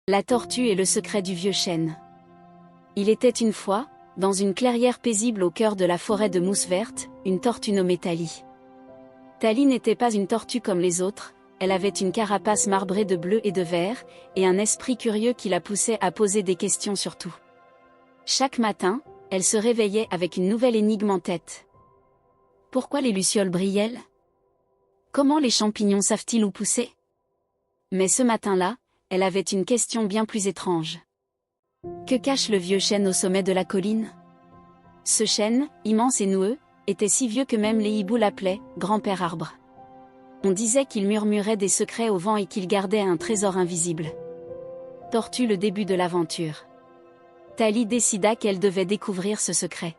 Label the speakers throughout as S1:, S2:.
S1: La tortue et le secret du vieux chêne. Il était une fois, dans une clairière paisible au cœur de la forêt de mousse verte, une tortue nommée Tali. Tali n'était pas une tortue comme les autres, elle avait une carapace marbrée de bleu et de vert, et un esprit curieux qui la poussait à poser des questions sur tout. Chaque matin, elle se réveillait avec une nouvelle énigme en tête. Pourquoi les lucioles brillent-elles? Comment les champignons savent-ils où pousser? Mais ce matin-là, elle avait une question bien plus étrange. Que cache le vieux chêne au sommet de la colline? Ce chêne, immense et noueux, était si vieux que même les hiboux l'appelaient « grand-père arbre ». On disait qu'il murmurait des secrets au vent et qu'il gardait un trésor invisible. Tortue le début de l'aventure. Tali décida qu'elle devait découvrir ce secret.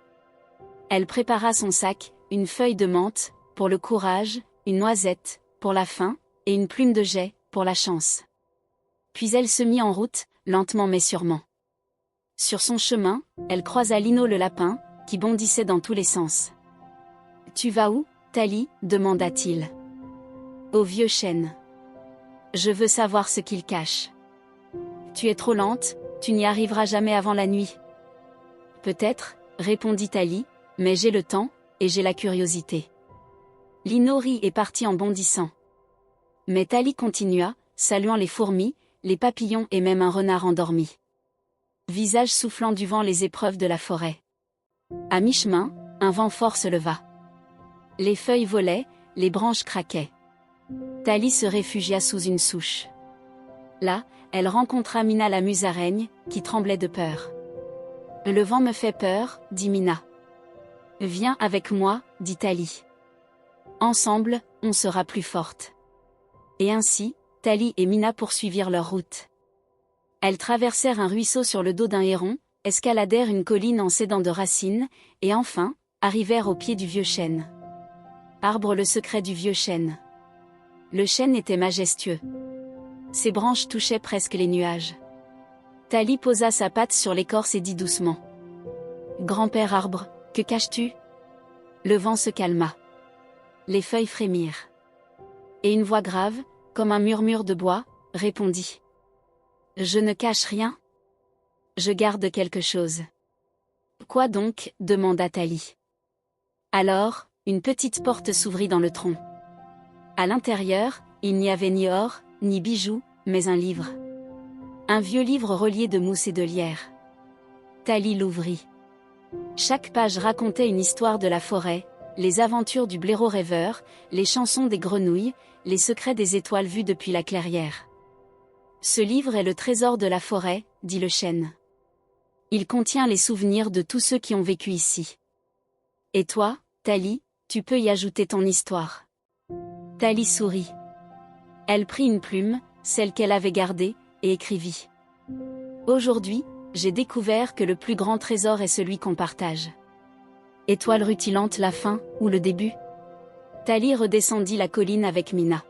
S1: Elle prépara son sac, une feuille de menthe, pour le courage, une noisette, pour la faim, et une plume de jais, pour la chance. Puis elle se mit en route, lentement mais sûrement. Sur son chemin, elle croisa Lino le lapin, qui bondissait dans tous les sens. « Tu vas où, Tali » demanda-t-il. « Au vieux chêne. Je veux savoir ce qu'il cache. »« Tu es trop lente, tu n'y arriveras jamais avant la nuit. »« Peut-être, » répondit Tali, « mais j'ai le temps, et j'ai la curiosité. » Lino rit et partit en bondissant. Mais Tali continua, saluant les fourmis, les papillons et même un renard endormi. Visage soufflant du vent les épreuves de la forêt. À mi-chemin, un vent fort se leva. Les feuilles volaient, les branches craquaient. Tali se réfugia sous une souche. Là, elle rencontra Mina la musaraigne, qui tremblait de peur. « Le vent me fait peur, » dit Mina. « Viens avec moi, » dit Tali. « Ensemble, on sera plus fortes. » Et ainsi, Tali et Mina poursuivirent leur route. Elles traversèrent un ruisseau sur le dos d'un héron, escaladèrent une colline en s'aidant de racines, et enfin, arrivèrent au pied du vieux chêne. Arbre le secret du vieux chêne. Le chêne était majestueux. Ses branches touchaient presque les nuages. Tali posa sa patte sur l'écorce et dit doucement. « Grand-père arbre, que caches-tu » Le vent se calma. Les feuilles frémirent. Et une voix grave, comme un murmure de bois, répondit. « Je ne cache rien. Je garde quelque chose. »« Quoi donc » demanda Tali. Alors, une petite porte s'ouvrit dans le tronc. À l'intérieur, il n'y avait ni or, ni bijoux, mais un livre. Un vieux livre relié de mousse et de lierre. Tali l'ouvrit. Chaque page racontait une histoire de la forêt, les aventures du blaireau rêveur, les chansons des grenouilles, les secrets des étoiles vues depuis la clairière. « Ce livre est le trésor de la forêt » dit le chêne. « Il contient les souvenirs de tous ceux qui ont vécu ici. Et toi, Tali, tu peux y ajouter ton histoire. » Tali sourit. Elle prit une plume, celle qu'elle avait gardée, et écrivit. « Aujourd'hui, j'ai découvert que le plus grand trésor est celui qu'on partage. » Étoile rutilante la fin, ou le début? Tali redescendit la colline avec Mina.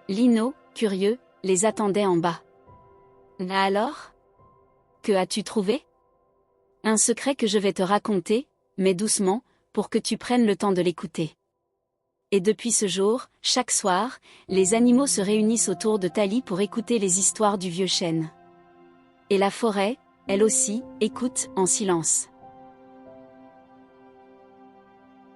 S1: Lino, curieux, les attendait en bas. « Alors? Que as-tu trouvé? » « Un secret que je vais te raconter, mais doucement, pour que tu prennes le temps de l'écouter. » Et depuis ce jour, chaque soir, les animaux se réunissent autour de Tali pour écouter les histoires du vieux chêne. Et la forêt, elle aussi, écoute, en silence.